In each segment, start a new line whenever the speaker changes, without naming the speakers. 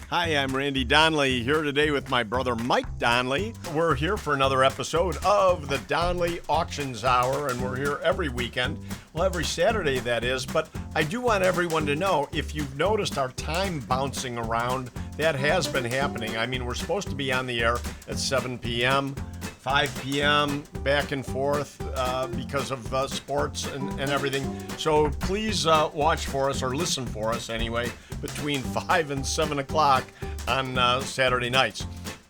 Hi, I'm Randy Donley, here today with my brother Mike Donley. We're here for another episode of the Donley Auctions Hour, and we're here every weekend. Well, every Saturday, that is. But I do want everyone to know, if you've noticed our time bouncing around, that has been happening. I mean, we're supposed to be on the air at 7 p.m., 5 p.m., back and forth because of sports and everything. So please watch for us, or listen for us anyway, between 5 and 7 o'clock on Saturday nights.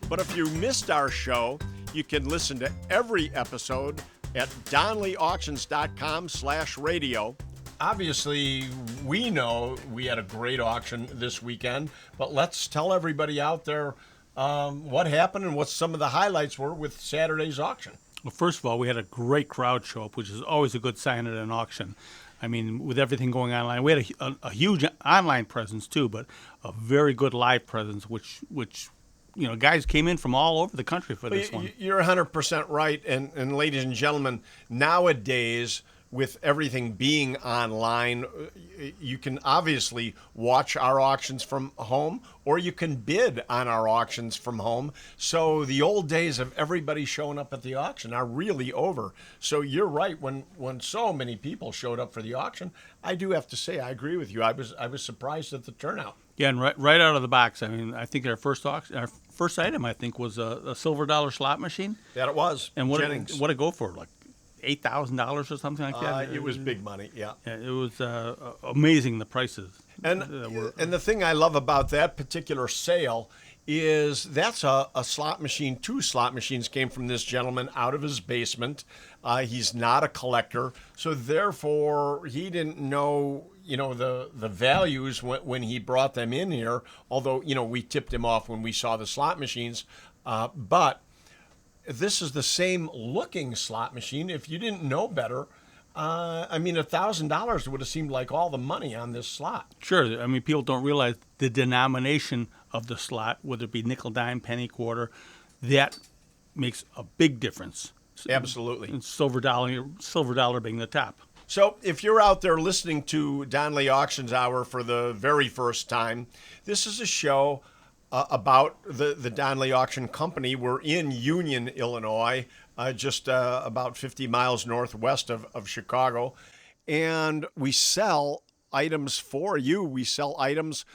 But if you missed our show, you can listen to every episode at DonleyAuctions.com/radio. Obviously, we know we had a great auction this weekend, but let's tell everybody out there what happened and what some of the highlights were with Saturday's auction.
Well, first of all, we had a great crowd show up, which is always a good sign at an auction. I mean, with everything going online, we had a huge online presence too, but a very good live presence, which guys came in from all over the country for this one.
You're 100% right, and ladies and gentlemen, nowadays, with everything being online, you can obviously watch our auctions from home, or you can bid on our auctions from home. So the old days of everybody showing up at the auction are really over. So you're right, when so many people showed up for the auction, I do have to say I agree with you. I was surprised at the turnout.
Yeah, and right out of the box, I mean, I think our first item, I think, was a silver dollar slot machine.
That it was.
And what did it go for? Like $8,000 or something like that?
It was big money, yeah.
It was amazing, the prices.
And the thing I love about that particular sale is that's a slot machine. 2 slot machines came from this gentleman out of his basement. He's not a collector, so therefore he didn't know the values when he brought them in here, although we tipped him off when we saw the slot machines. But this is the same looking slot machine. If you didn't know better, I mean, $1,000 would have seemed like all the money on this slot.
Sure. I mean, people don't realize the denomination of the slot, whether it be nickel, dime, penny, quarter, that makes a big difference.
Absolutely.
And silver dollar being the top.
So if you're out there listening to Donley Auctions Hour for the very first time, this is a show about the Donley Auction Company. We're in Union, Illinois, just about 50 miles northwest of Chicago. And we sell items for you. We sell items,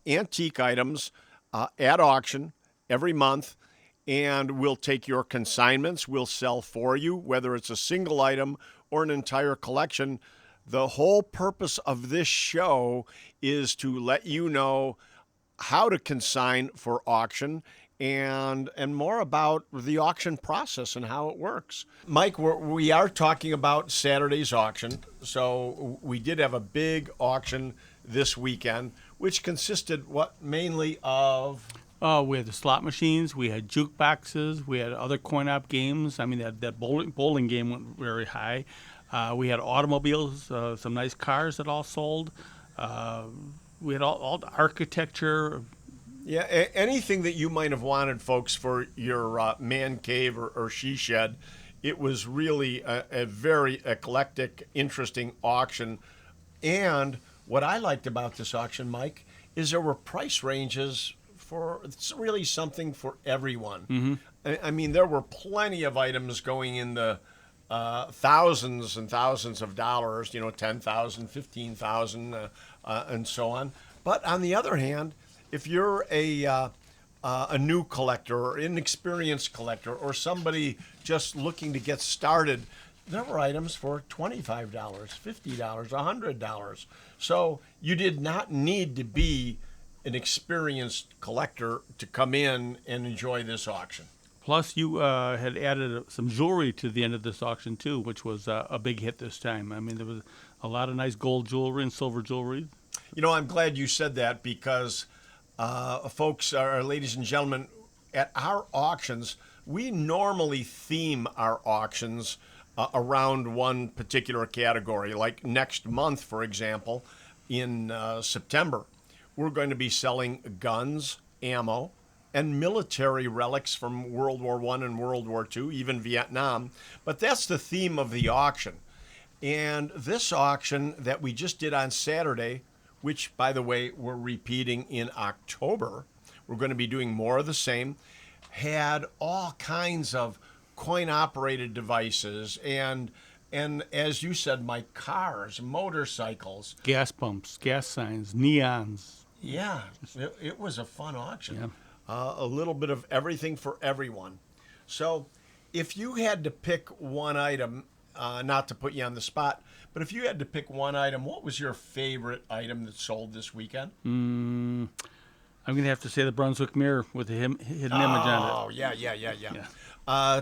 antique items, at auction every month. And we'll take your consignments. We'll sell for you, whether it's a single item or an entire collection. The whole purpose of this show is to let you know how to consign for auction and more about the auction process and how it works. Mike, we are talking about Saturday's auction. So we did have a big auction this weekend, which consisted mainly of?
We had the slot machines, we had jukeboxes, we had other coin-op games. I mean, that bowling game went very high. We had automobiles, some nice cars that all sold. We had all the architecture.
Yeah, anything that you might have wanted, folks, for your man cave or she shed. It was really a very eclectic, interesting auction. And what I liked about this auction, Mike, is there were price ranges it's really something for everyone. Mm-hmm. I mean, there were plenty of items going in the thousands and thousands of dollars, $10,000, $15,000, and so on. But on the other hand, if you're a new collector or inexperienced collector or somebody just looking to get started, there were items for $25, $50, $100. So you did not need to be an experienced collector to come in and enjoy this auction.
Plus, you had added some jewelry to the end of this auction, too, which was a big hit this time. I mean, there was a lot of nice gold jewelry and silver jewelry.
I'm glad you said that because, folks, ladies and gentlemen, at our auctions, we normally theme our auctions around one particular category. Like next month, for example, in September, we're going to be selling guns, ammo, and military relics from World War I and World War II, even Vietnam. But that's the theme of the auction. And this auction that we just did on Saturday, which, by the way, we're repeating in October, We're going to be doing more of the same. Had all kinds of coin-operated devices and as you said, Mike, cars, motorcycles.
Gas pumps, gas signs, neons.
Yeah, it was a fun auction.
Yeah.
A little bit of everything for everyone. So if you had to pick one item, not to put you on the spot, but if you had to pick one item, what was your favorite item that sold this weekend?
I'm going to have to say the Brunswick mirror with the hidden image on it.
Oh, yeah.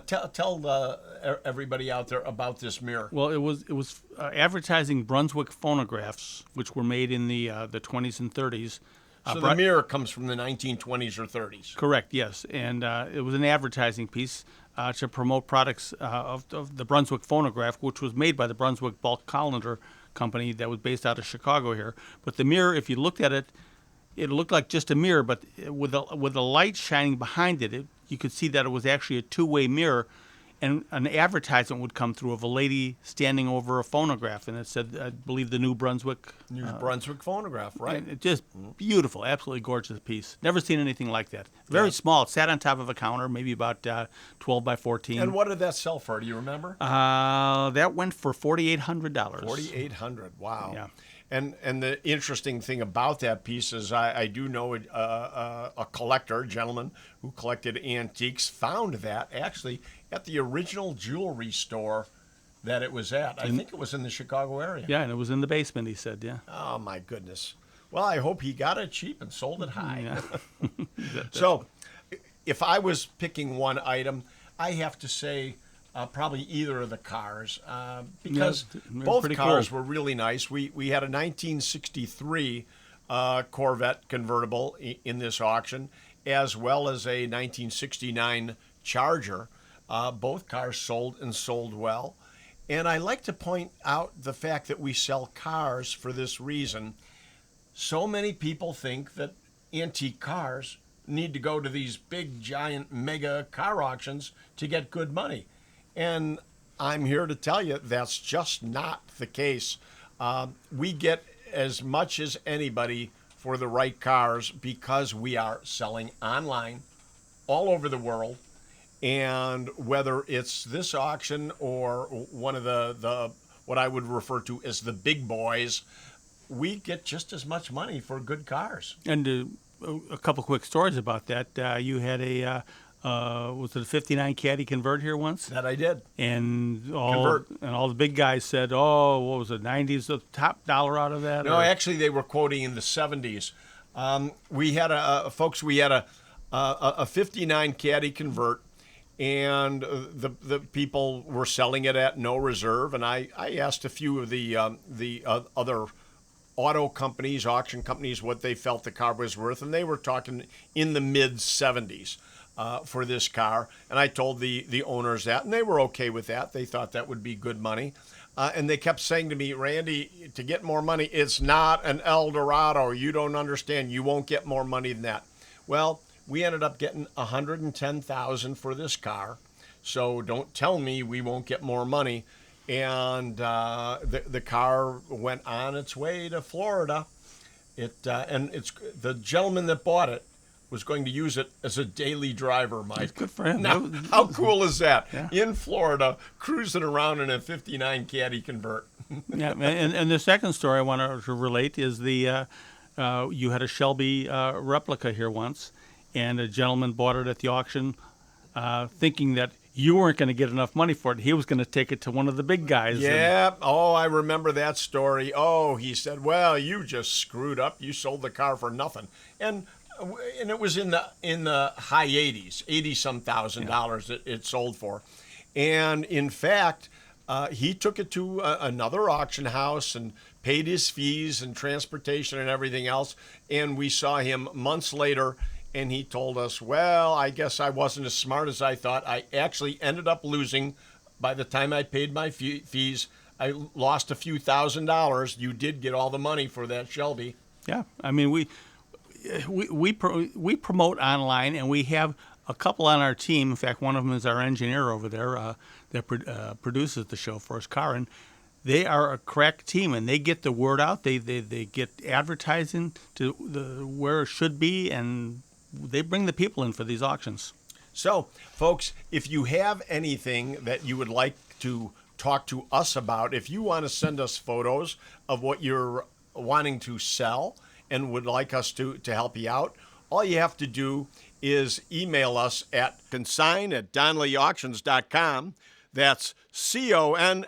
Tell everybody out there about this mirror.
Well, it was advertising Brunswick phonographs, which were made in the 20s and 30s.
So the mirror comes from the 1920s or 30s.
Correct, yes. And it was an advertising piece to promote products of the Brunswick phonograph, which was made by the Brunswick Bulk Colander Company that was based out of Chicago here. But the mirror, if you looked at it, it looked like just a mirror, but with a light shining behind it, you could see that it was actually a two-way mirror, and an advertisement would come through of a lady standing over a phonograph, and it said, I believe, the New Brunswick.
Brunswick phonograph, right?
It just beautiful, absolutely gorgeous piece. Never seen anything like that. Very small. It sat on top of a counter, maybe about 12 by 14.
And what did that sell for? Do you remember?
That went for $4,800.
$4,800. Wow.
Yeah.
And the interesting thing about that piece is I do know a collector, a gentleman who collected antiques, found that actually at the original jewelry store that it was at. I think it was in the Chicago area.
Yeah, and it was in the basement, he said, yeah.
Oh, my goodness. Well, I hope he got it cheap and sold it high.
Yeah.
So if I was picking one item, I have to say probably either of the cars because both cars were really nice. We had a 1963 Corvette convertible in this auction, as well as a 1969 Charger. Both cars sold and sold well. And I like to point out the fact that we sell cars for this reason. So many people think that antique cars need to go to these big, giant, mega car auctions to get good money. And I'm here to tell you that's just not the case. We get as much as anybody for the right cars because we are selling online all over the world. And whether it's this auction or one of the what I would refer to as the big boys, we get just as much money for good cars.
And a couple quick stories about that. You had was it a 59 Caddy Convert here once?
That I did.
And all the big guys said, oh, what was it, 90s, the top dollar out of that?
No, actually they were quoting in the 70s. We had a 59 Caddy Convert, and the people were selling it at no reserve. And I asked a few of the other auto companies, auction companies, what they felt the car was worth, and they were talking in the mid-70s. For this car, and I told the owners that, and they were okay with that. They thought that would be good money, and they kept saying to me, Randy, to get more money, it's not an Eldorado. You don't understand. You won't get more money than that. Well, we ended up getting $110,000 for this car, so don't tell me we won't get more money. And the car went on its way to Florida. And it's the gentleman that bought it was going to use it as a daily driver, Mike.
That's good for him.
Now, how cool is that?
Yeah.
In Florida, cruising around in a 59 Caddy Convert.
Yeah, and the second story I want to relate is you had a Shelby replica here once, and a gentleman bought it at the auction thinking that you weren't going to get enough money for it. He was going to take it to one of the big guys.
Yeah. Oh, I remember that story. Oh, he said, well, you just screwed up. You sold the car for nothing. And it was in the high 80s, 80-some thousand dollars that it sold for. And in fact, he took it to another auction house and paid his fees and transportation and everything else. And we saw him months later, and he told us, well, I guess I wasn't as smart as I thought. I actually ended up losing. By the time I paid my fees, I lost a few $1,000s. You did get all the money for that Shelby.
Yeah, I mean, we promote online, and we have a couple on our team. In fact, one of them is our engineer over there that produces the show for us, Karen. They are a crack team, and they get the word out. They get advertising to where it should be, and they bring the people in for these auctions.
So, folks, if you have anything that you would like to talk to us about, if you want to send us photos of what you're wanting to sell and would like us to help you out, all you have to do is email us at consign@DonleyAuctions.com. That's CONSIGN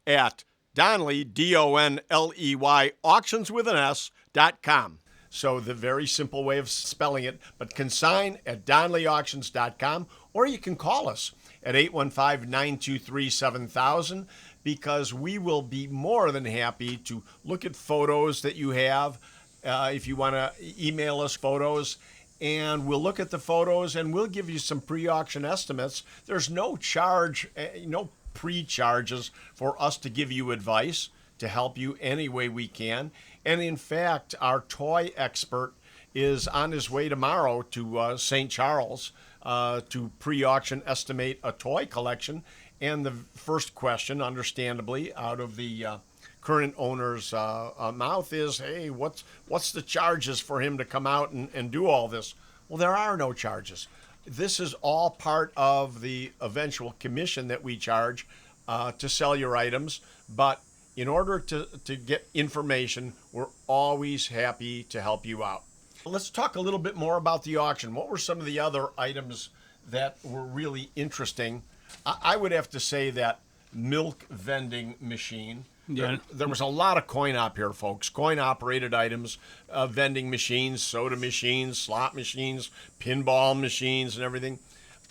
at Donley, DONLEY, auctions with an S.com. So the very simple way of spelling it, but consign@DonleyAuctions.com, or you can call us at 815-923-7000, because we will be more than happy to look at photos that you have. If you want to email us photos, and we'll look at the photos and we'll give you some pre-auction estimates. There's no charge, no pre-charges for us to give you advice, to help you any way we can. And in fact, our toy expert is on his way tomorrow to St. Charles to pre-auction estimate a toy collection. And the first question, understandably, out of the current owner's mouth is, hey, what's the charges for him to come out and do all this? Well, there are no charges. This is all part of the eventual commission that we charge to sell your items. But in order to get information, we're always happy to help you out. Let's talk a little bit more about the auction. What were some of the other items that were really interesting? I would have to say that milk vending machine.
Yeah.
There was a lot of coin-op here, folks. Coin-operated items, vending machines, soda machines, slot machines, pinball machines, and everything.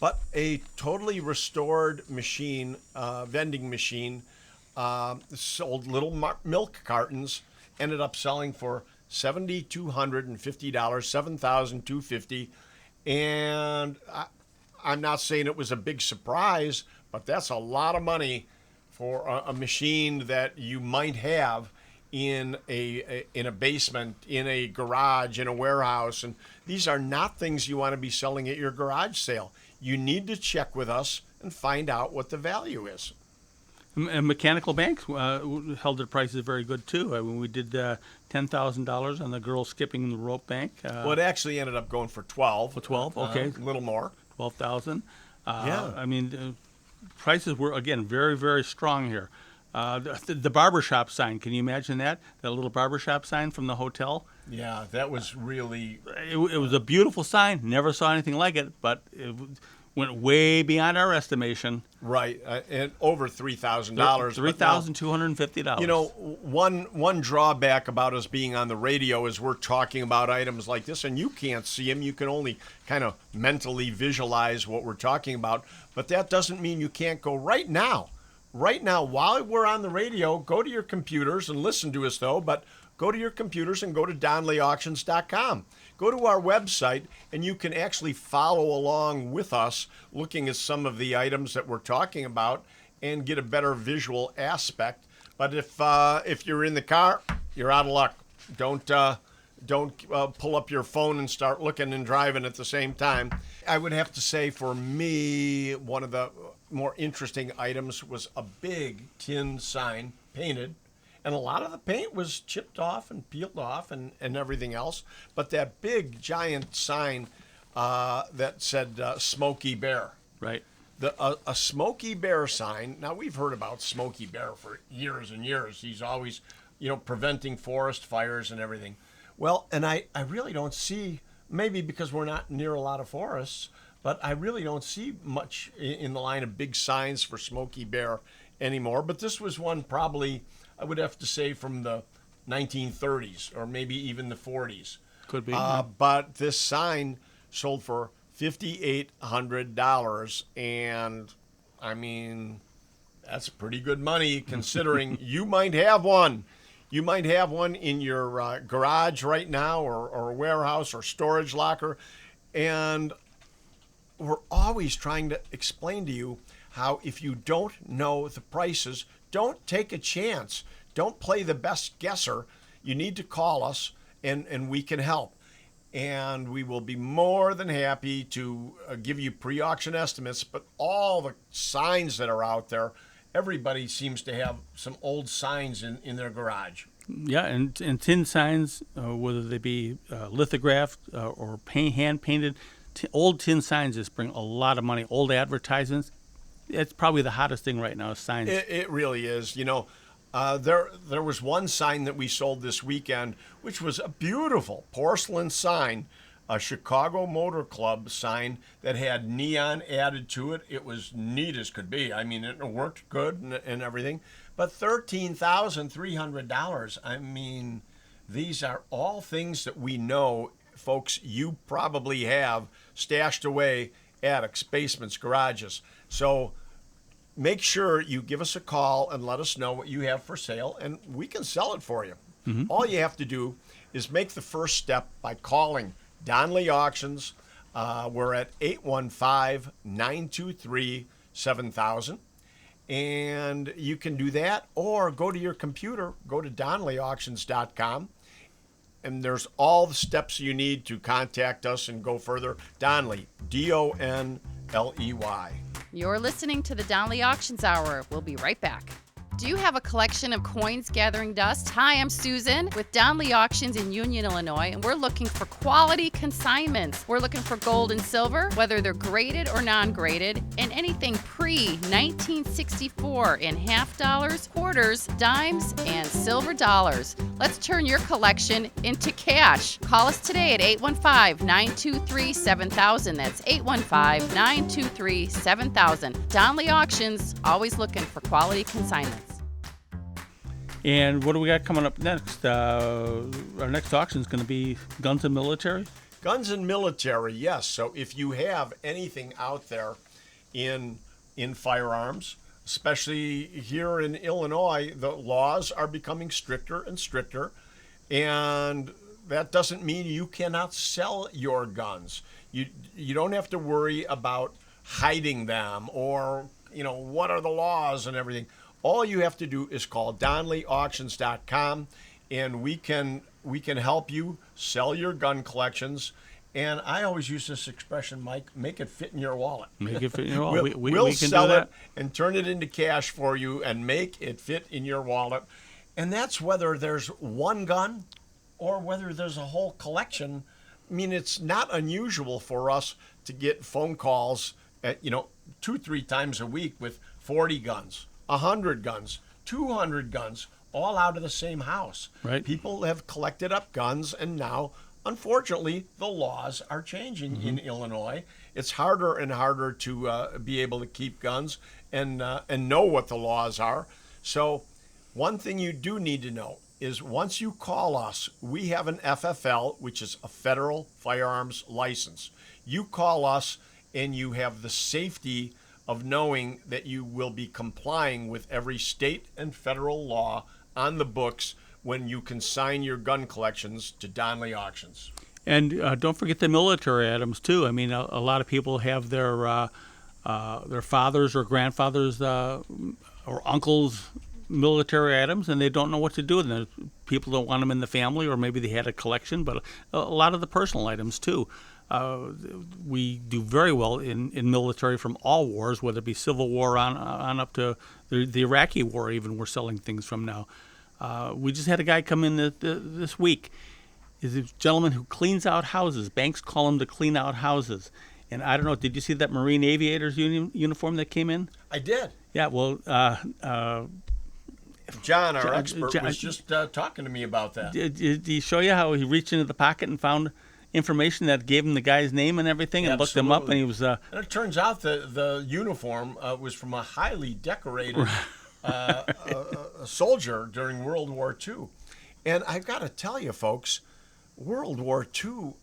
But a totally restored machine, vending machine, sold little milk cartons, ended up selling for $7,250, $7,250, and I'm not saying it was a big surprise, but that's a lot of money for a machine that you might have in a basement, in a garage, in a warehouse. And these are not things you want to be selling at your garage sale. You need to check with us and find out what the value is.
And mechanical banks held their prices very good too. I mean, we did $10,000 on the girl skipping the rope bank.
Well, it actually ended up going for 12.
For 12, okay,
a little more.
12,000.
Yeah.
I mean, prices were again very, very strong here. The barbershop sign, can you imagine that? That little barbershop sign from the hotel.
Yeah, that was really.
It was a beautiful sign. Never saw anything like it, but it went way beyond our estimation.
Right, and over $3,000.
$3,250.
You know, one drawback about us being on the radio is we're talking about items like this, and you can't see them. You can only kind of mentally visualize what we're talking about. But that doesn't mean you can't go right now, while we're on the radio, go to your computers and listen to us, though. But go to your computers and go to DonleyAuctions.com. Go to our website, and you can actually follow along with us, looking at some of the items that we're talking about, and get a better visual aspect. But if you're in the car, you're out of luck. Don't pull up your phone and start looking and driving at the same time. I would have to say, for me, one of the more interesting items was a big tin sign, painted. And a lot of the paint was chipped off and peeled off and everything else. But that big, giant sign that said Smokey Bear.
Right.
A Smokey Bear sign. Now, we've heard about Smokey Bear for years and years. He's always, preventing forest fires and everything. Well, and I really don't see, maybe because we're not near a lot of forests, but I really don't see much in the line of big signs for Smokey Bear anymore. But this was one probably, I would have to say, from the 1930s or maybe even the 40s.
Could be.
But this sign sold for $5,800, and I mean, that's pretty good money considering you might have one. You might have one in your garage right now, or a warehouse or storage locker. And we're always trying to explain to you how, if you don't know the prices, don't take a chance. Don't play the best guesser. You need to call us, and we can help. And we will be more than happy to give you pre-auction estimates. But all the signs that are out there, everybody seems to have some old signs in their garage.
Yeah, and tin signs, whether they be lithographed or hand painted, old tin signs just bring a lot of money. Old advertisements, it's probably the hottest thing right now is signs.
It really is. There was one sign that we sold this weekend, which was a beautiful porcelain sign, a Chicago Motor Club sign that had neon added to it. It was neat as could be. I mean, it worked good and everything. But $13,300. I mean, these are all things that we know, folks, you probably have stashed away attics, basements, garages. So make sure you give us a call and let us know what you have for sale, and we can sell it for you. All you have to do is make the first step by calling Donley Auctions. We're at 815-923-7000. And you can do that, or go to your computer, go to DonleyAuctions.com, and there's all the steps you need to contact us and go further. Donley, Donley.
You're listening to the Donley Auctions Hour. We'll be right back. Do you have a collection of coins gathering dust? Hi, I'm Susan with Donley Auctions in Union, Illinois, and we're looking for quality consignments. We're looking for gold and silver, whether they're graded or non-graded, and anything pre-1964 in half dollars, quarters, dimes, and silver dollars. Let's turn your collection into cash. Call us today at 815-923-7000. That's 815-923-7000. Donley Auctions, always looking for quality consignments.
And what do we got coming up next? Our next auction is going to be guns and military.
Guns and military, yes. So if you have anything out there in firearms, especially here in Illinois, the laws are becoming stricter and stricter, and that doesn't mean you cannot sell your guns. You don't have to worry about hiding them or what are the laws and everything. All you have to do is call DonleyAuctions.com, and we can help you sell your gun collections. And I always use this expression, Mike, make it fit in your wallet.
Make it fit in your wallet.
We'll
we can
sell
do that.
it and turn it into cash for you and make it fit in your wallet. And that's whether there's one gun or whether there's a whole collection. I mean, it's not unusual for us to get phone calls at, 2-3 times a week with 40 guns. 100 guns, 200 guns, all out of the same house.
Right.
People have collected up guns, and now, unfortunately, the laws are changing in Illinois. It's harder and harder to be able to keep guns and know what the laws are. So one thing you do need to know is once you call us, we have an FFL, which is a federal firearms license. You call us, and you have the safety of knowing that you will be complying with every state and federal law on the books when you consign your gun collections to Donley Auctions.
And don't forget the military items too. I mean, a lot of people have their fathers or grandfathers or uncles' military items, and they don't know what to do with them. People don't want them in the family, or maybe they had a collection, but a lot of the personal items too. We do very well in military from all wars, whether it be Civil War on up to the Iraqi War. Even we're selling things from now. We just had a guy come in this week. He's a gentleman who cleans out houses. Banks call him to clean out houses. And I don't know, did you see that Marine Aviators uniform that came in?
I did.
Yeah, well...
John, our expert, was just talking to me about that.
Did he show you how he reached into the pocket and found information that gave him the guy's name and everything, and looked him up, and he was... And
it turns out the uniform was from a highly decorated soldier during World War II. And I've got to tell you, folks, World War II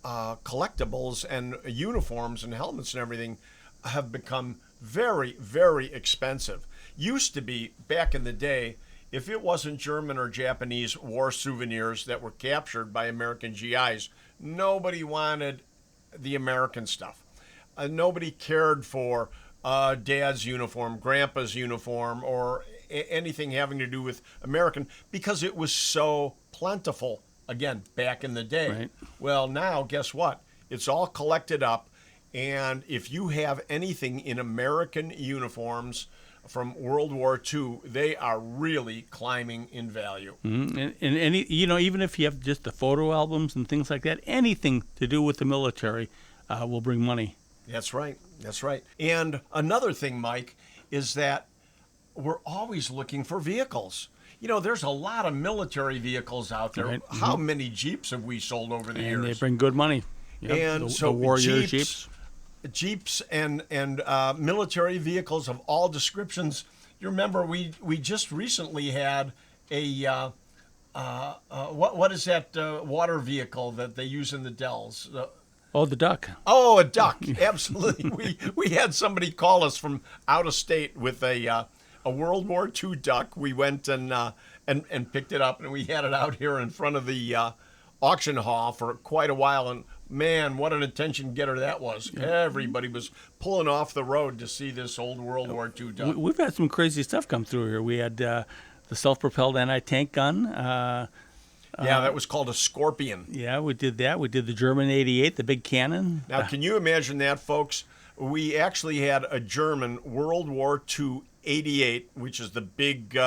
collectibles and uniforms and helmets and everything have become very, very expensive. Used to be, back in the day, if it wasn't German or Japanese war souvenirs that were captured by American GIs, nobody wanted the American stuff. Nobody cared for Dad's uniform, Grandpa's uniform, or anything having to do with American, because it was so plentiful, again, back in the day.
Right.
Well, now, guess what? It's all collected up, and if you have anything in American uniforms from World War II, they are really climbing in value.
And any, even if you have just the photo albums and things like that, anything to do with the military will bring money.
That's right. That's right. And another thing, Mike, is that we're always looking for vehicles. There's a lot of military vehilles out there.
Right.
How many Jeeps have we sold over the years?
And they bring good money. Yep.
And
the Warrior
Jeeps and military vehicles of all descriptions. You remember we just recently had a what is that water vehicle that they use in the Dells?
The Duck.
Oh, a duck! Absolutely. we had somebody call us from out of state with a World War II duck. We went and picked it up, and we had it out here in front of the auction hall for quite a while. And man, what an attention getter that was! Yeah. Everybody was pulling off the road to see this old World War II duck.
We've had some crazy stuff come through here. We had the self-propelled anti-tank gun.
That was called a Scorpion.
Yeah, we did that. We did the German 88, the big cannon.
Now, can you imagine that, folks? We actually had a German World War II 88, which is the big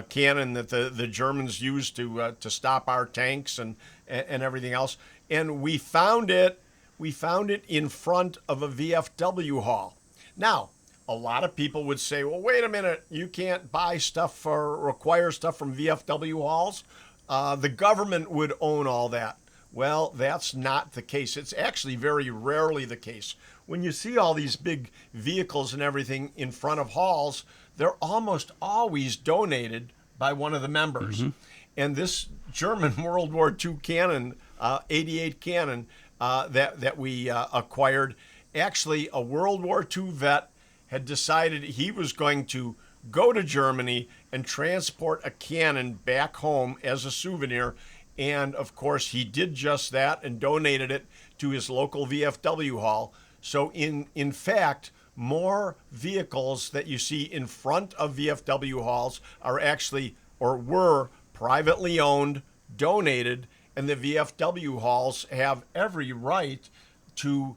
cannon that the Germans used to stop our tanks and everything else. And we found it in front of a VFW hall. Now, a lot of people would say, well, wait a minute, you can't buy stuff or require stuff from VFW halls. The government would own all that. Well, that's not the case. It's actually very rarely the case. When you see all these big vehicles and everything in front of halls, they're almost always donated by one of the members. Mm-hmm. And this German World War II cannon, 88 cannon that we acquired, actually a World War II vet had decided he was going to go to Germany and transport a cannon back home as a souvenir. And, of course, he did just that and donated it to his local VFW hall. So, in fact, more vehicles that you see in front of VFW halls are actually or were privately owned, donated, and the VFW halls have every right to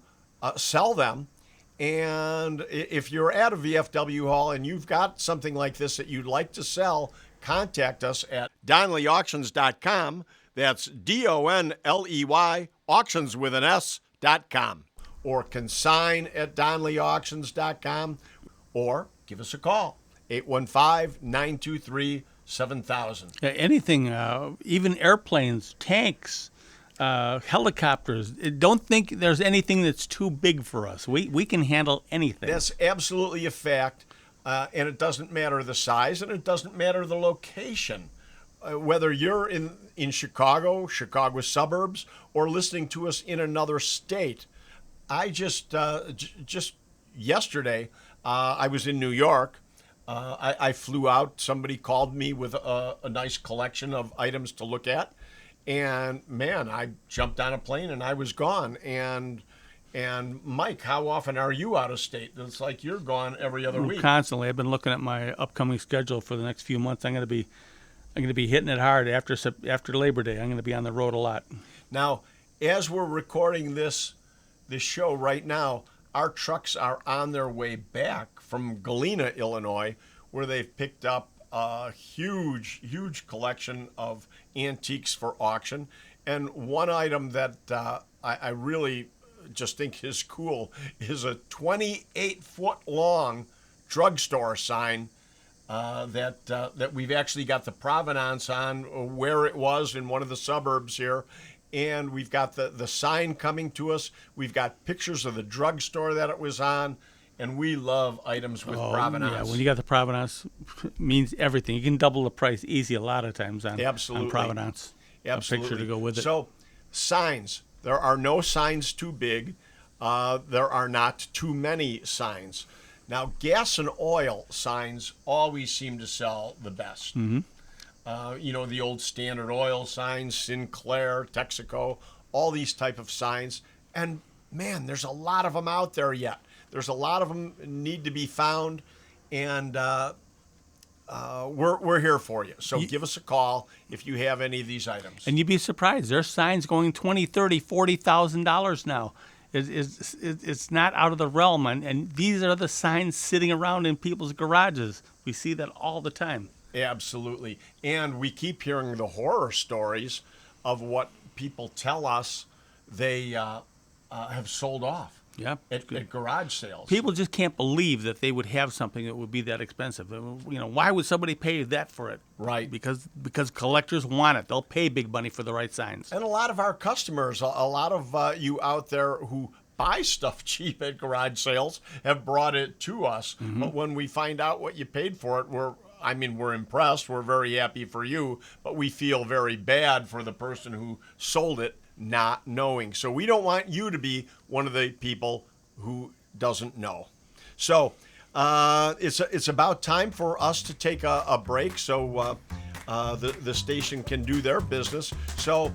sell them. And if you're at a VFW hall and you've got something like this that you'd like to sell, contact us at DonleyAuctions.com. That's DONLEY, auctions with an S.com. Or consign at DonleyAuctions.com. Or give us a call, 815-923-7000.
Anything, even airplanes, tanks, helicopters. Don't think there's anything that's too big for us. We can handle anything.
That's absolutely a fact, and it doesn't matter the size, and it doesn't matter the location. Whether you're in Chicago suburbs, or listening to us in another state. I just yesterday, I was in New York. I flew out. Somebody called me with a nice collection of items to look at. And man, I jumped on a plane and I was gone. And Mike, how often are you out of state? It's like you're gone every other week.
Constantly. I've been looking at my upcoming schedule for the next few months. I'm going to be hitting it hard after Labor Day. I'm going to be on the road a lot.
Now, as we're recording this show right now, our trucks are on their way back from Galena, Illinois, where they've picked up a huge collection of antiques for auction. And one item that I really just think is cool is a 28-foot long drugstore sign that we've actually got the provenance on where it was in one of the suburbs here. And we've got the sign coming to us. We've got pictures of the drugstore that it was on. And we love items with provenance.
Yeah, when you got the provenance, it means everything. You can double the price easy a lot of times on provenance.
Absolutely.
A picture to go with it.
So, signs. There are no signs too big. There are not too many signs. Now, gas and oil signs always seem to sell the best.
Mm-hmm.
The old Standard Oil signs, Sinclair, Texaco, all these type of signs. And, man, there's a lot of them out there yet. There's a lot of them need to be found, and we're here for you. So give us a call if you have any of these items.
And you'd be surprised. There's signs going $20,000, $30,000, $40,000 now. It's not out of the realm, and these are the signs sitting around in people's garages. We see that all the time.
Absolutely. And we keep hearing the horror stories of what people tell us they have sold off
Yeah,
at garage sales.
people just can't believe that they would have something that would be that expensive. Why would somebody pay that for it?
Right.
Because collectors want it. They'll pay big money for the right signs.
And a lot of our customers, a lot of you out there who buy stuff cheap at garage sales have brought it to us.
Mm-hmm.
But when we find out what you paid for it, we're impressed. We're very happy for you, but we feel very bad for the person who sold it not knowing. So we don't want you to be one of the people who doesn't know. So it's about time for us to take a break so the station can do their business. So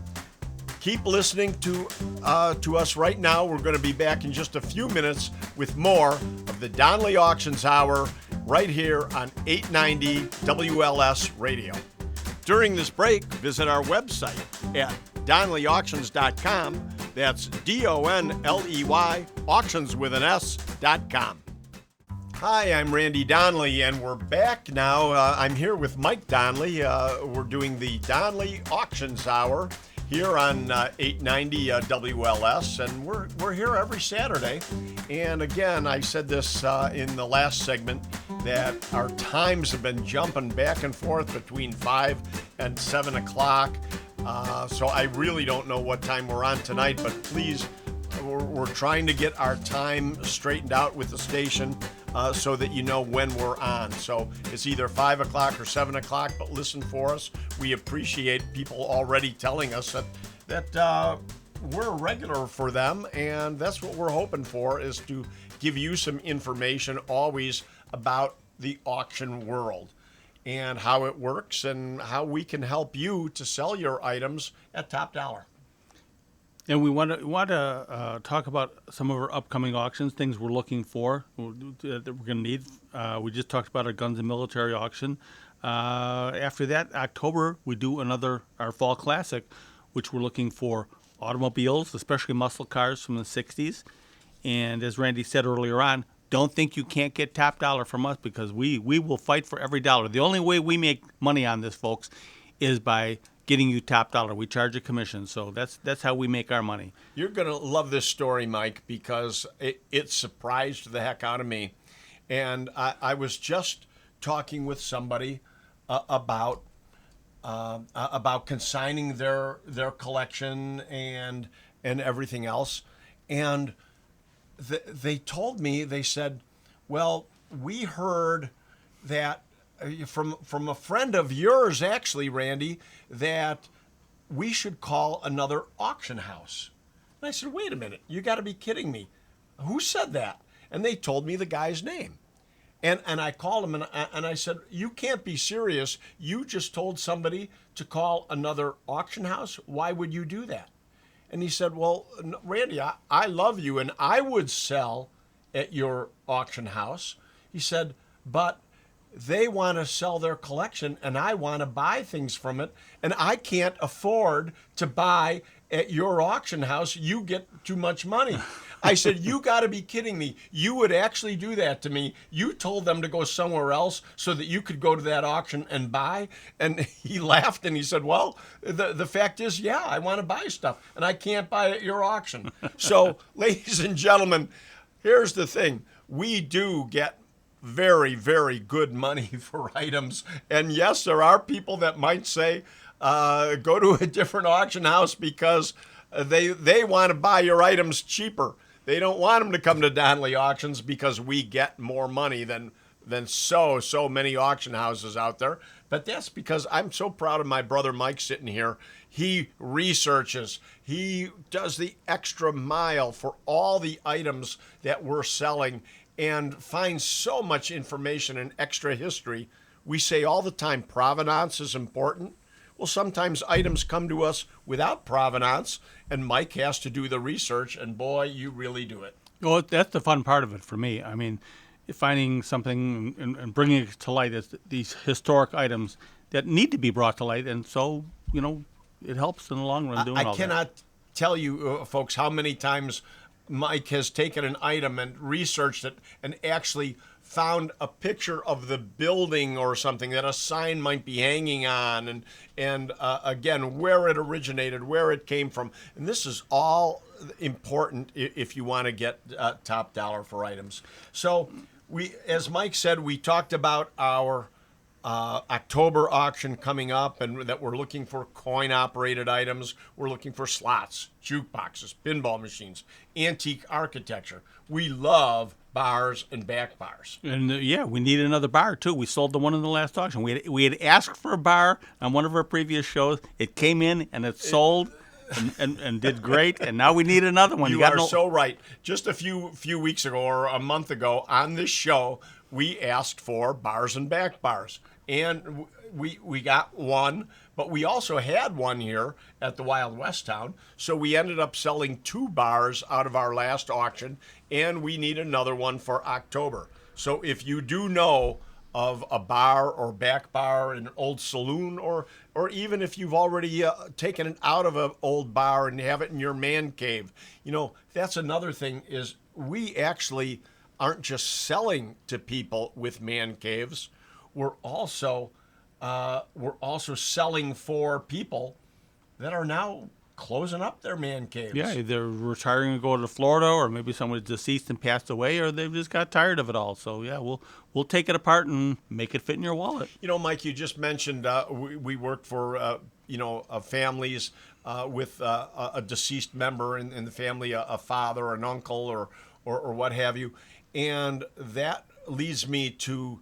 keep listening to us right now. We're going to be back in just a few minutes with more of the Donley Auctions Hour right here on 890 WLS Radio. During this break, visit our website at DonleyAuctions.com. That's DONLEY, auctions with an S.com. Hi, I'm Randy Donley, and we're back now. I'm here with Mike Donley. We're doing the Donley Auctions Hour here on 890 WLS, and we're here every Saturday. And again, I said this in the last segment that our times have been jumping back and forth between 5 and 7 o'clock. So I really don't know what time we're on tonight, but please, we're trying to get our time straightened out with the station so that you know when we're on. So it's either 5 o'clock or 7 o'clock, but listen for us. We appreciate people already telling us that we're regular for them, and that's what we're hoping for, is to give you some information always about the auction world and how it works and how we can help you to sell your items at top dollar.
And we want to talk about some of our upcoming auctions, things we're looking for that we're going to need. We just talked about our guns and military auction. After that, October, we do our fall classic, which we're looking for automobiles, especially muscle cars from the 60s. And as Randy said earlier on, don't think you can't get top dollar from us, because we will fight for every dollar. The only way we make money on this, folks, is by getting you top dollar. We charge a commission, so that's how we make our money.
You're going to love this story, Mike, because it surprised the heck out of me. And I was just talking with somebody about consigning their collection and everything else. And they told me, they said, well, we heard that from a friend of yours, actually, Randy, that we should call another auction house. And I said, wait a minute, you got to be kidding me. Who said that? And they told me the guy's name. And I called him and I said, you can't be serious. You just told somebody to call another auction house. Why would you do that? And he said, well, Randy, I love you, and I would sell at your auction house. He said, but they want to sell their collection, and I want to buy things from it, and I can't afford to buy at your auction house. You get too much money. I said, you got to be kidding me. You would actually do that to me. You told them to go somewhere else so that you could go to that auction and buy. And he laughed and he said, well, the fact is, yeah, I want to buy stuff and I can't buy at your auction. So, ladies and gentlemen, here's the thing. We do get very, very good money for items. And yes, there are people that might say, go to a different auction house because they want to buy your items cheaper. They don't want them to come to Donley Auctions because we get more money than so many auction houses out there. But that's because I'm so proud of my brother Mike sitting here. He researches. He does the extra mile for all the items that we're selling and finds so much information and extra history. We say all the time provenance is important. Well, sometimes items come to us without provenance, and Mike has to do the research, and boy, you really do it.
Well, that's the fun part of it for me. I mean, finding something and bringing it to light, is these historic items that need to be brought to light, and so, it helps in the long run doing all that.
I cannot tell you, folks, how many times Mike has taken an item and researched it and actually found a picture of the building or something that a sign might be hanging on, and again, where it originated, where it came from. And this is all important if you want to get top dollar for items. So as Mike said, we talked about our October auction coming up, and that we're looking for coin-operated items. We're looking for slots, jukeboxes, pinball machines, antique architecture. We love bars and back bars.
And we need another bar too. We sold the one in the last auction. We had asked for a bar on one of our previous shows. It came in and it sold and did great. And now we need another one.
You are so right. Just a few weeks ago or a month ago on this show, we asked for bars and back bars, and we got one. But we also had one here at the Wild West Town, so we ended up selling 2 bars out of our last auction, and we need another one for October. So if you do know of a bar or back bar in an old saloon, or even if you've already taken it out of an old bar and have it in your man cave, that's another thing, is we actually aren't just selling to people with man caves. We're also selling for people that are now closing up their man caves.
Yeah, they're retiring to go to Florida, or maybe someone's deceased and passed away, or they've just got tired of it all. So yeah, we'll take it apart and make it fit in your wallet.
Mike, you just mentioned we work for families with a deceased member in the family, a father, an uncle, or what have you, and that leads me to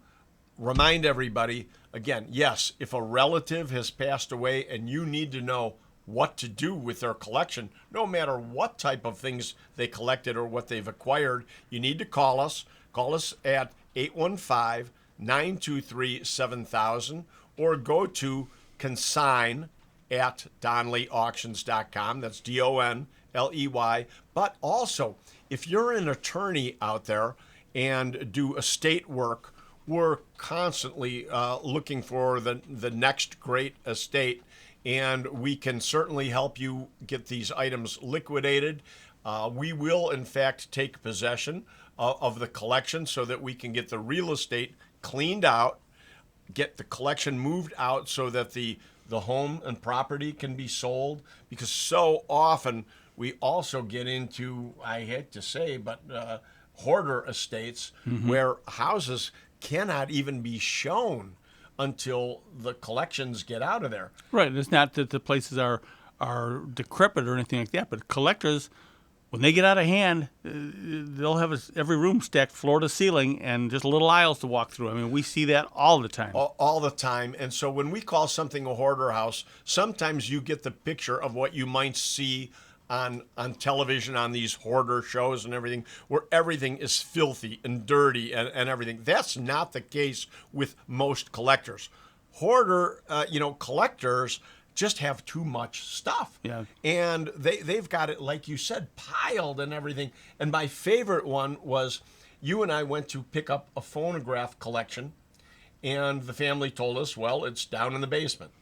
remind everybody again, yes, if a relative has passed away and you need to know what to do with their collection, no matter what type of things they collected or what they've acquired, you need to call us. Call us at 815-923-7000, or go to consign at DonleyAuctions.com. That's DONLEY. But also, if you're an attorney out there and do estate work, we're constantly looking for the next great estate, and we can certainly help you get these items liquidated. We will, in fact, take possession of the collection so that we can get the real estate cleaned out, get the collection moved out so that the home and property can be sold, because so often we also get into, I hate to say, but hoarder estates where houses cannot even be shown until the collections get out of there.
Right. It's not that the places are decrepit or anything like that, but collectors, when they get out of hand, they'll have every room stacked floor to ceiling and just little aisles to walk through. I mean, we see that all the time.
All the time. And so when we call something a hoarder house, sometimes you get the picture of what you might see on television on these hoarder shows and everything, where everything is filthy and dirty and everything. That's not the case with most collectors. Collectors just have too much stuff.
Yeah.
And they've got it, like you said, piled and everything. And my favorite one was, you and I went to pick up a phonograph collection, and the family told us, well, it's down in the basement.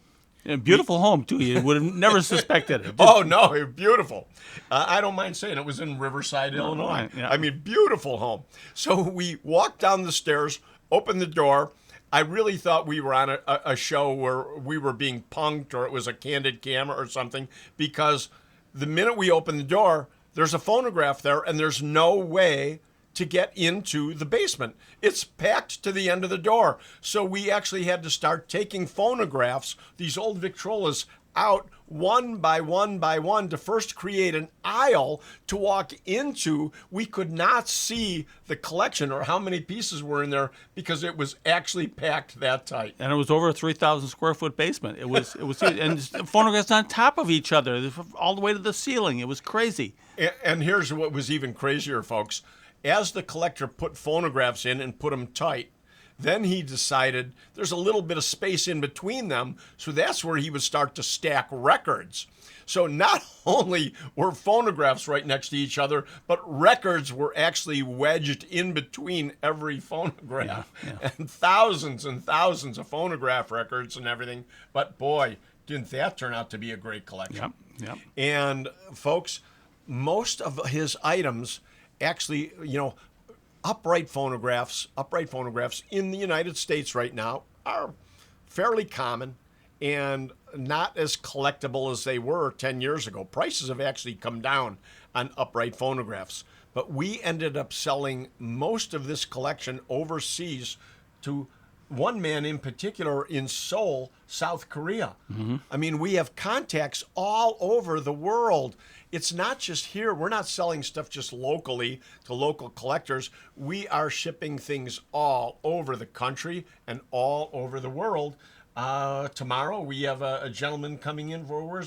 A beautiful home, too. You would have never suspected it.
Oh, no, beautiful. I don't mind saying it was in Riverside, Illinois.
Yeah.
I mean, beautiful home. So we walked down the stairs, opened the door. I really thought we were on a show where we were being punked, or it was a candid camera or something, because the minute we opened the door, there's a phonograph there, and there's no way to get into the basement. It's packed to the end of the door. So we actually had to start taking phonographs, these old Victrolas, out one by one by one to first create an aisle to walk into. We could not see the collection or how many pieces were in there because it was actually packed that tight.
And it was over a 3,000 square foot basement. It was and phonographs on top of each other, all the way to the ceiling. It was crazy.
And here's what was even crazier, folks. As the collector put phonographs in and put them tight, then he decided there's a little bit of space in between them, so that's where he would start to stack records. So not only were phonographs right next to each other, but records were actually wedged in between every phonograph.
Yeah.
And thousands of phonograph records and everything. But boy, didn't that turn out to be a great collection.
Yep.
And folks, most of his items actually, upright phonographs in the United States right now are fairly common and not as collectible as they were 10 years ago. Prices have actually come down on upright phonographs, but we ended up selling most of this collection overseas to one man in particular in Seoul, South Korea. I mean, we have contacts all over the world. It's not just here. We're not selling stuff just locally to local collectors. We are shipping things all over the country and all over the world. Tomorrow we have a gentleman coming in for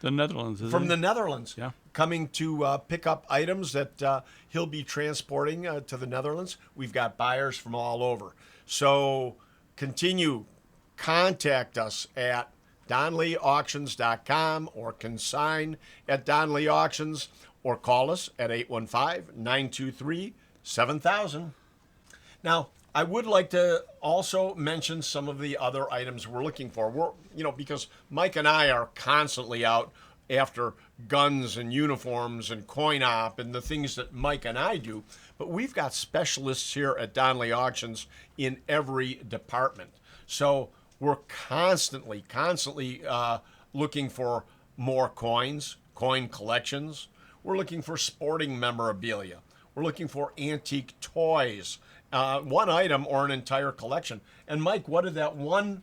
The Netherlands, isn't
from
it?
the Netherlands,
Yeah.
coming to pick up items that he'll be transporting to the Netherlands. We've got buyers from all over. So contact us at DonleyAuctions.com or consign at Donley Auctions, or call us at 815-923-7000. Now, I would like to also mention some of the other items we're looking for. Because Mike and I are constantly out after guns and uniforms and coin op and the things that Mike and I do, but we've got specialists here at Donley Auctions in every department. So we're constantly looking for more coins, coin collections. We're looking for sporting memorabilia. We're looking for antique toys, one item or an entire collection. And Mike, what did that one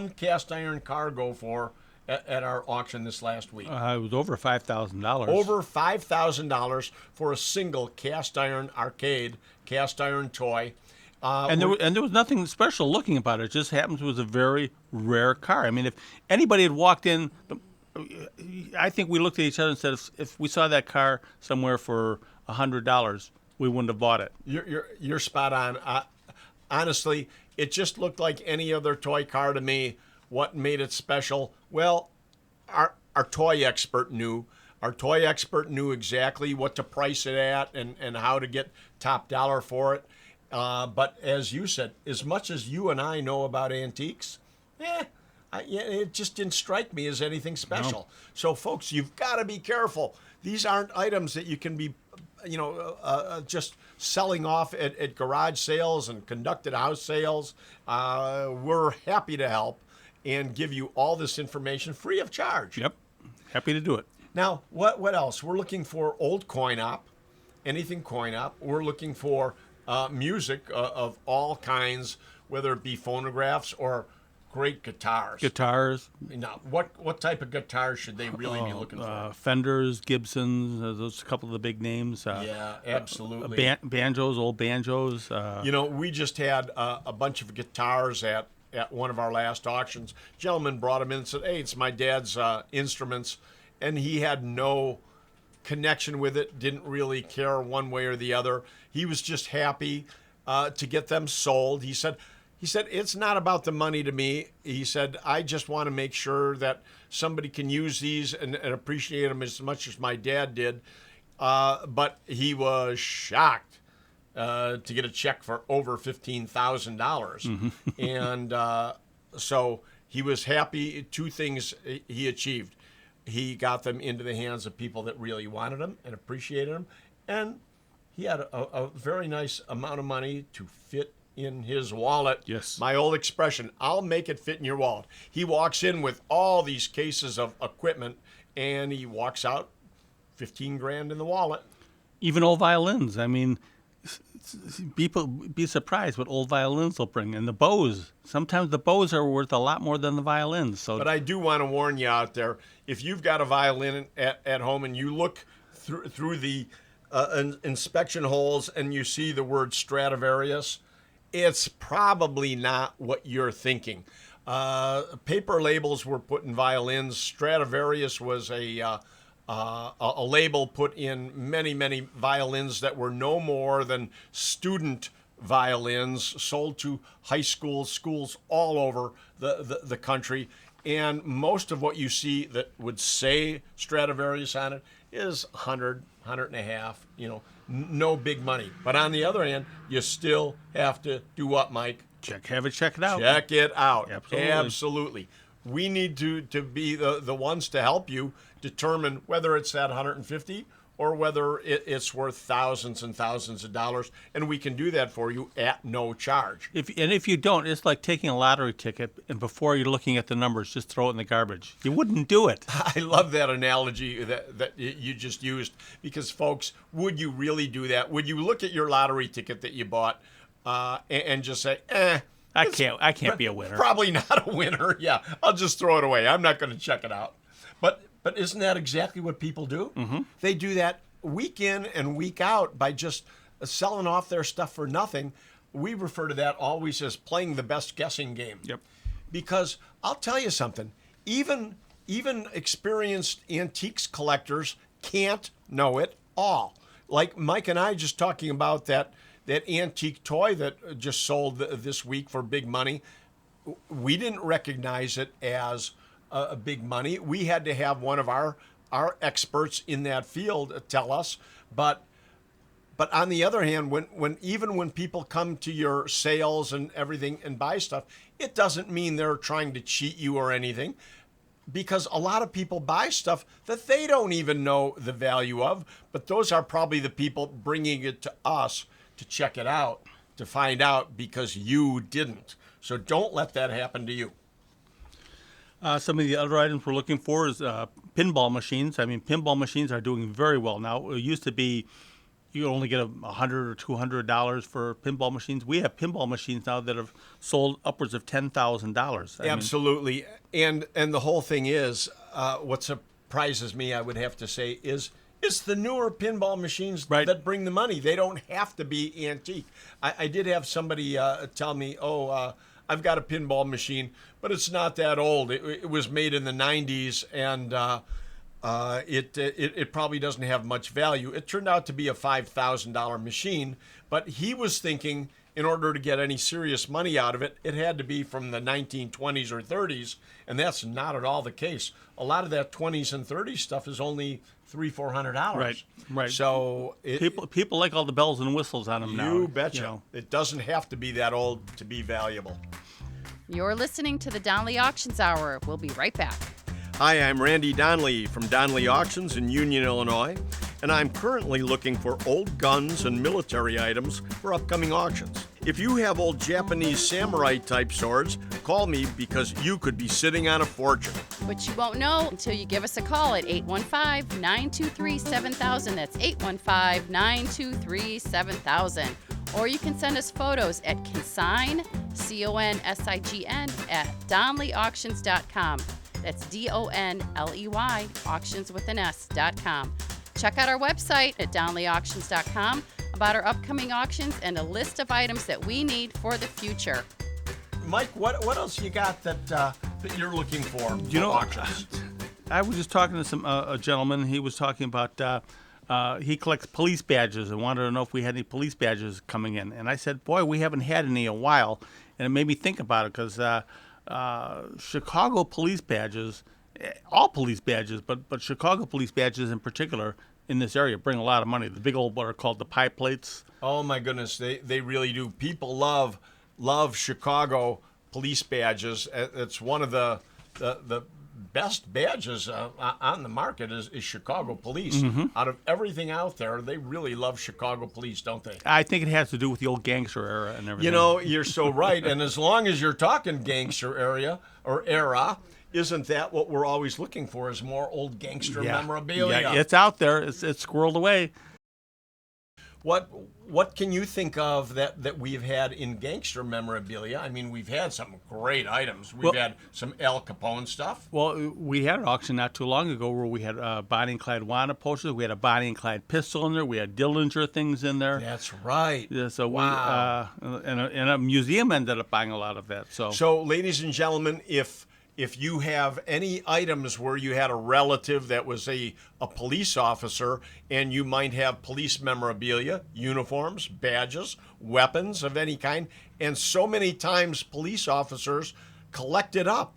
cast iron car go for at our auction this last week?
It was over $5,000.
Over $5,000 for a single cast iron arcade, cast iron toy.
And there was nothing special looking about it. It just happens it was a very rare car. I mean, if anybody had walked in, I think we looked at each other and said, if we saw that car somewhere for $100, we wouldn't have bought it.
You're spot on. Honestly, it just looked like any other toy car to me. What made it special? Well, our toy expert knew. Our toy expert knew exactly what to price it at and how to get top dollar for it. But as you said, as much as you and I know about antiques, it just didn't strike me as anything special. No. So, folks, you've got to be careful. These aren't items that you can be, just selling off at garage sales and conducted house sales. We're happy to help and give you all this information free of charge.
Yep, happy to do it.
Now, what else? We're looking for old coin op, anything coin op. We're looking for music of all kinds, whether it be phonographs or great guitars. Now, what type of guitars should they really be looking for?
Fenders, Gibsons, those a couple of the big names.
Yeah, absolutely.
Banjos, old banjos.
We just had a bunch of guitars at one of our last auctions. Gentleman brought them in and said, "Hey, it's my dad's instruments," and he had no connection with it, didn't really care one way or the other. He was just happy to get them sold. He said, it's not about the money to me. He said, I just want to make sure that somebody can use these and appreciate them as much as my dad did. But he was shocked to get a check for over $15,000. And so he was happy. Two things he achieved. He got them into the hands of people that really wanted them and appreciated them. And he had a very nice amount of money to fit in his wallet.
Yes.
My old expression, I'll make it fit in your wallet. He walks in with all these cases of equipment, and he walks out $15,000 in the wallet.
Even old violins. I mean, people be surprised what old violins will bring. And the bows. Sometimes the bows are worth a lot more than the violins.
But I do want to warn you out there, if you've got a violin at home and you look through the inspection holes and you see the word Stradivarius, it's probably not what you're thinking. Paper labels were put in violins. Stradivarius was a label put in many, many violins that were no more than student violins sold to high schools all over the country. And most of what you see that would say Stradivarius on it is $100, $150, no big money. But on the other hand, you still have to do what, Mike?
Check it out.
Check it out.
Absolutely.
Absolutely. we need to be the ones to help you determine whether it's that 150 or whether it's worth thousands and thousands of dollars, and we can do that for you at no charge.
If you don't, it's like taking a lottery ticket, and before you're looking at the numbers, just throw it in the garbage. You wouldn't do it.
I love that analogy that you just used, because, folks, would you really do that? Would you look at your lottery ticket that you bought and just say,
I can't be a winner.
Probably not a winner. Yeah, I'll just throw it away. I'm not going to check it out. But isn't that exactly what people do?
Mm-hmm.
They do that week in and week out by just selling off their stuff for nothing. We refer to that always as playing the best guessing game.
Yep.
Because I'll tell you something, even experienced antiques collectors can't know it all. Like Mike and I just talking about that antique toy that just sold this week for big money. We didn't recognize it as a big money. We had to have one of our experts in that field tell us. But on the other hand, when people come to your sales and everything and buy stuff, it doesn't mean they're trying to cheat you or anything, because a lot of people buy stuff that they don't even know the value of. But those are probably the people bringing it to us to check it out, to find out, because you didn't. So don't let that happen to you.
Some of the other items we're looking for is pinball machines. I mean, pinball machines are doing very well now. It used to be you only get $100 or $200 for pinball machines. We have pinball machines now that have sold upwards of $10,000.
Absolutely. And the whole thing is, what surprises me, I would have to say, is it's the newer pinball machines that bring the money. They don't have to be antique. I did have somebody tell me, I've got a pinball machine, but it's not that old. It was made in the 90s, and it probably doesn't have much value. It turned out to be a $5,000 machine, but he was thinking in order to get any serious money out of it, it had to be from the 1920s or 30s, and that's not at all the case. A lot of that 20s and 30s stuff is only $300-400.
Right.
So
people like all the bells and whistles on them now.
You betcha. It doesn't have to be that old to be valuable.
You're listening to the Donley Auctions Hour. We'll be right back.
Hi, I'm Randy Donley from Donley Auctions in Union, Illinois, and I'm currently looking for old guns and military items for upcoming auctions. If you have old Japanese samurai type swords, call me, because you could be sitting on a fortune.
But you won't know until you give us a call at 815-923-7000. That's 815-923-7000. Or you can send us photos at consign, consign, at DonleyAuctions.com. That's DONLEY, auctions with an S.com. Check out our website at DonleyAuctions.com about our upcoming auctions and a list of items that we need for the future.
Mike, what else you got that you're looking for auctions?
I was just talking to a gentleman. He was talking about he collects police badges and wanted to know if we had any police badges coming in. And I said, boy, we haven't had any in a while. And it made me think about it, because Chicago police badges, all police badges, but Chicago police badges in particular in this area bring a lot of money. The big old, what are called the pie plates.
Oh my goodness, they really do. People love Chicago police badges. It's one of the best badges on the market is Chicago police.
Mm-hmm.
Out of everything out there, they really love Chicago police, don't they?
I think it has to do with the old gangster era and everything.
You know, you're so right. And as long as you're talking gangster era, isn't that what we're always looking for, is more old gangster memorabilia?
Yeah, it's out there. It's squirreled away.
What can you think of that we've had in gangster memorabilia? I mean, we've had some great items. We've had some Al Capone stuff.
Well, we had an auction not too long ago where we had Bonnie and Clyde Wanda posters. We had a Bonnie and Clyde pistol in there. We had Dillinger things in there.
That's right.
Yeah, so
wow.
And a museum ended up buying a lot of that.
So ladies and gentlemen, if you have any items where you had a relative that was a police officer, and you might have police memorabilia, uniforms, badges, weapons of any kind, and so many times police officers collect it up.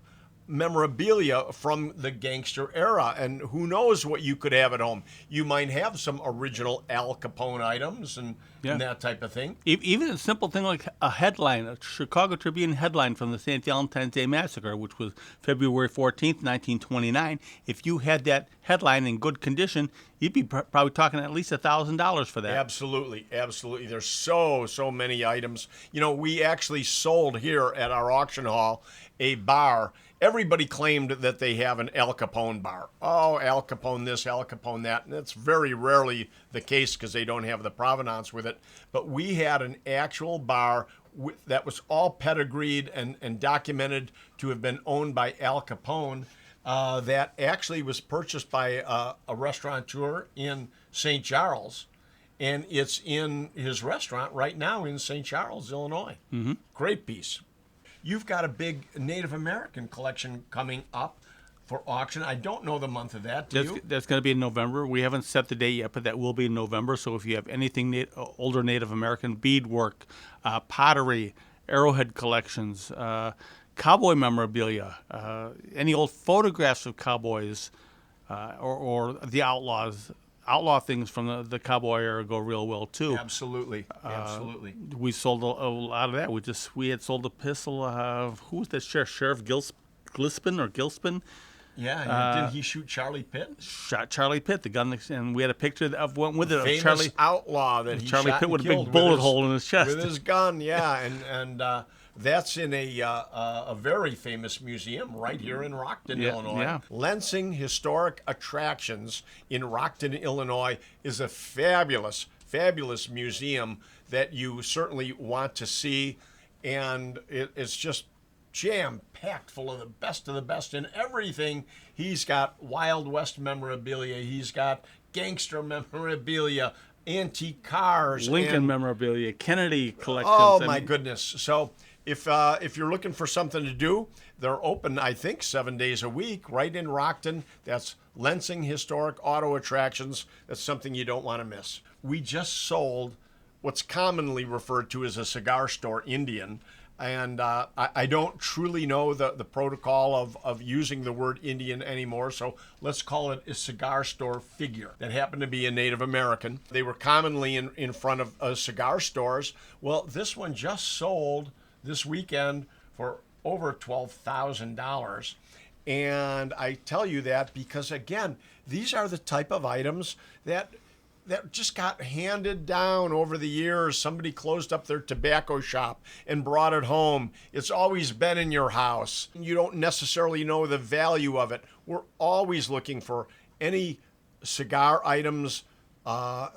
memorabilia from the gangster era, and who knows what you could have at home. You might have some original Al Capone items and that type of thing.
Even a simple thing like a headline, a Chicago Tribune headline from the St. Valentine's Day Massacre, which was February 14th, 1929. If you had that headline in good condition, you'd be probably talking at least $1,000 for that.
Absolutely. There's so many items. We actually sold here at our auction hall a bar. Everybody claimed that they have an Al Capone bar. Oh, Al Capone this, Al Capone that. And that's very rarely the case because they don't have the provenance with it. But we had an actual bar that was all pedigreed and documented to have been owned by Al Capone that actually was purchased by a restaurateur in St. Charles. And it's in his restaurant right now in St. Charles, Illinois. Mm-hmm. Great piece. You've got a big Native American collection coming up for auction. I don't know the month of that. Do you?
That's going to be in November. We haven't set the date yet, but that will be in November. So if you have anything older Native American, beadwork, pottery, arrowhead collections, cowboy memorabilia, any old photographs of cowboys or the outlaw things from the cowboy era go real well too.
Absolutely.
We sold a lot of that. We had sold a pistol of who was that Sheriff Gilspin?
Yeah, didn't he shoot Charlie Pitt?
Shot Charlie Pitt, the gun, and we had a picture of one with it.
Famous
of Charlie
outlaw that he
Charlie
shot
Pitt with
and
a
killed
big bullet hole in his chest
with his gun. Yeah, and that's in a very famous museum right here in Rockton, Illinois.
Yeah.
Lansing Historic Attractions in Rockton, Illinois is a fabulous museum that you certainly want to see, and it's just jam-packed full of the best in everything. He's got Wild West memorabilia. He's got gangster memorabilia, antique cars.
Lincoln memorabilia, Kennedy collections.
Oh, my goodness. So if you're looking for something to do, they're open, I think, 7 days a week right in Rockton. That's Lansing Historic Auto Attractions. That's something you don't want to miss. We just sold what's commonly referred to as a cigar store Indian. And I don't truly know the protocol of using the word Indian anymore, so let's call it a cigar store figure that happened to be a Native American. They were commonly in front of cigar stores. Well, this one just sold this weekend for over $12,000. And I tell you that because, again, these are the type of items that just got handed down over the years. Somebody closed up their tobacco shop and brought it home. It's always been in your house. You don't necessarily know the value of it. We're always looking for any cigar items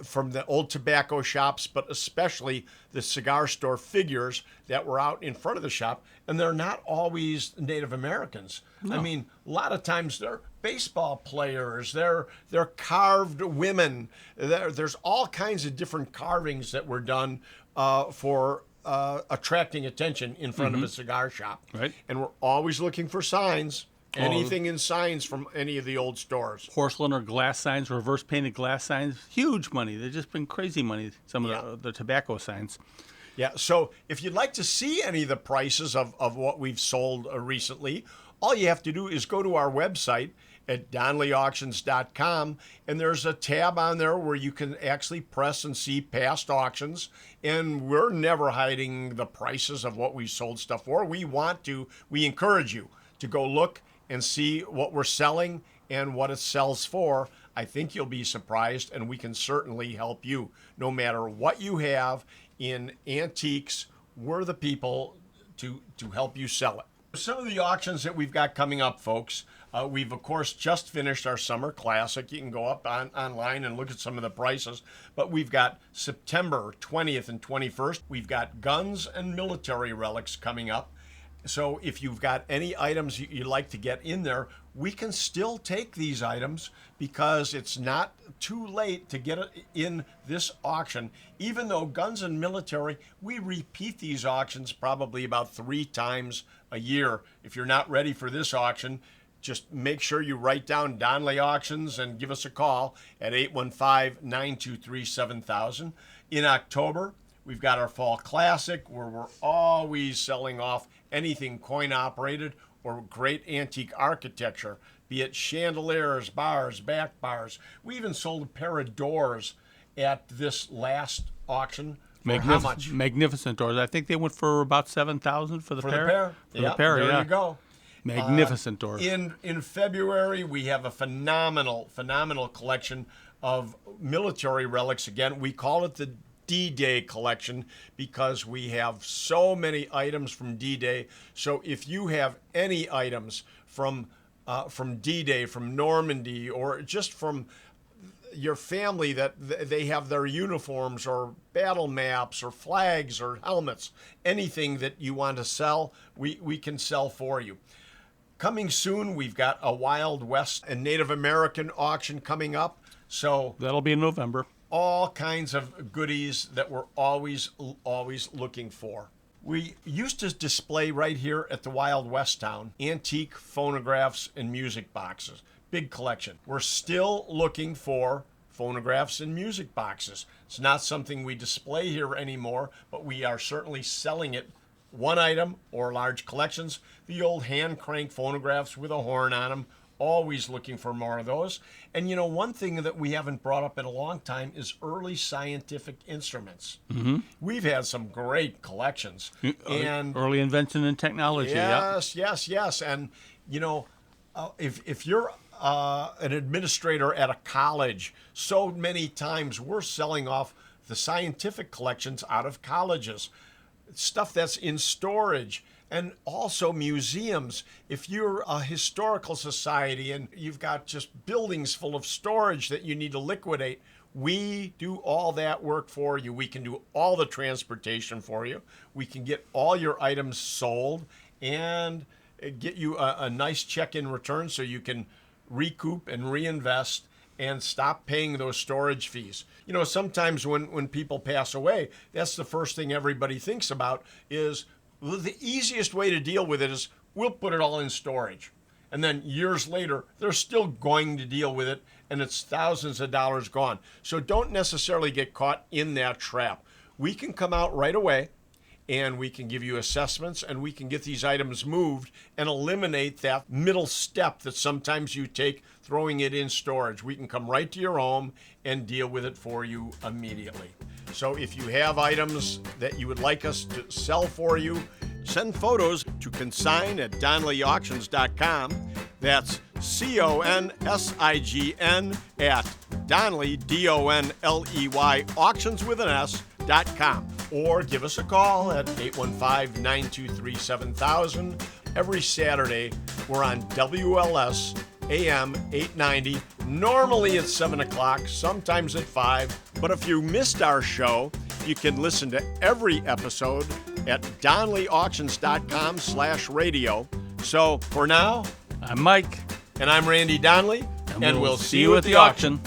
from the old tobacco shops, but especially the cigar store figures that were out in front of the shop. And they're not always Native Americans. No. I mean, a lot of times they're baseball players, they're carved women. There's all kinds of different carvings that were done for attracting attention in front of a cigar shop.
Right.
And we're always looking for signs. Anything in signs from any of the old stores.
Porcelain or glass signs, reverse painted glass signs, huge money. They've just been crazy money, some of the tobacco signs.
Yeah, so if you'd like to see any of the prices of what we've sold recently, all you have to do is go to our website at DonleyAuctions.com, and there's a tab on there where you can actually press and see past auctions, and we're never hiding the prices of what we sold stuff for. We encourage you to go look and see what we're selling and what it sells for. I think you'll be surprised, and we can certainly help you. No matter what you have in antiques, we're the people to help you sell it. Some of the auctions that we've got coming up, folks, we've, of course, just finished our Summer Classic. You can go up online and look at some of the prices. But we've got September 20th and 21st. We've got guns and military relics coming up. So if you've got any items you'd like to get in there, we can still take these items because it's not too late to get it in this auction. Even though guns and military, we repeat these auctions probably about 3 times a year. If you're not ready for this auction, just make sure you write down Donley Auctions and give us a call at 815-923-7000. In October, we've got our Fall Classic where we're always selling off anything coin operated or great antique architecture, be it chandeliers, bars, back bars. We even sold a pair of doors at this last auction. For how much?
Magnificent doors. I think they went for about $7,000 for the pair.
For the pair?
For the pair,
there
yeah.
you go.
Magnificent doors.
In February, we have a phenomenal collection of military relics. Again, we call it the D-Day collection because we have so many items from D-Day. So if you have any items from D-Day, from Normandy, or just from your family that they have their uniforms or battle maps or flags or helmets, anything that you want to sell, we can sell for you. Coming soon, we've got a Wild West and Native American auction coming up. So
that'll be in November.
All kinds of goodies that we're always looking for. We used to display right here at the Wild West town antique phonographs and music boxes. Big collection. We're still looking for phonographs and music boxes. It's not something we display here anymore, but we are certainly selling it. One item or large collections. The old hand crank phonographs with a horn on them. Always looking for more of those. And you know, one thing that we haven't brought up in a long time is early scientific instruments. Mm-hmm. We've had some great collections. And
early invention and technology.
Yes. And you know, if you're an administrator at a college, so many times we're selling off the scientific collections out of colleges. Stuff that's in storage, and also museums. If you're a historical society and you've got just buildings full of storage that you need to liquidate, we do all that work for you. We can do all the transportation for you. We can get all your items sold and get you a nice check in return so you can recoup and reinvest and stop paying those storage fees. You know, sometimes when people pass away, that's the first thing everybody thinks about is the easiest way to deal with it is we'll put it all in storage. And then years later, they're still going to deal with it, and it's thousands of dollars gone. So don't necessarily get caught in that trap. We can come out right away, and we can give you assessments, and we can get these items moved and eliminate that middle step that sometimes you take throwing it in storage. We can come right to your home and deal with it for you immediately. So if you have items that you would like us to sell for you, send photos to consign@DonleyAuctions.com. That's CONSIGN at Donley, DONLEY, auctions with an S.com. Or give us a call at 815-923-7000. Every Saturday, we're on WLS AM 890. Normally at 7 o'clock, sometimes at 5. But if you missed our show, you can listen to every episode at DonleyAuctions.com/radio. So for now,
I'm Mike.
And I'm Randy Donley.
And we'll see you at the auction.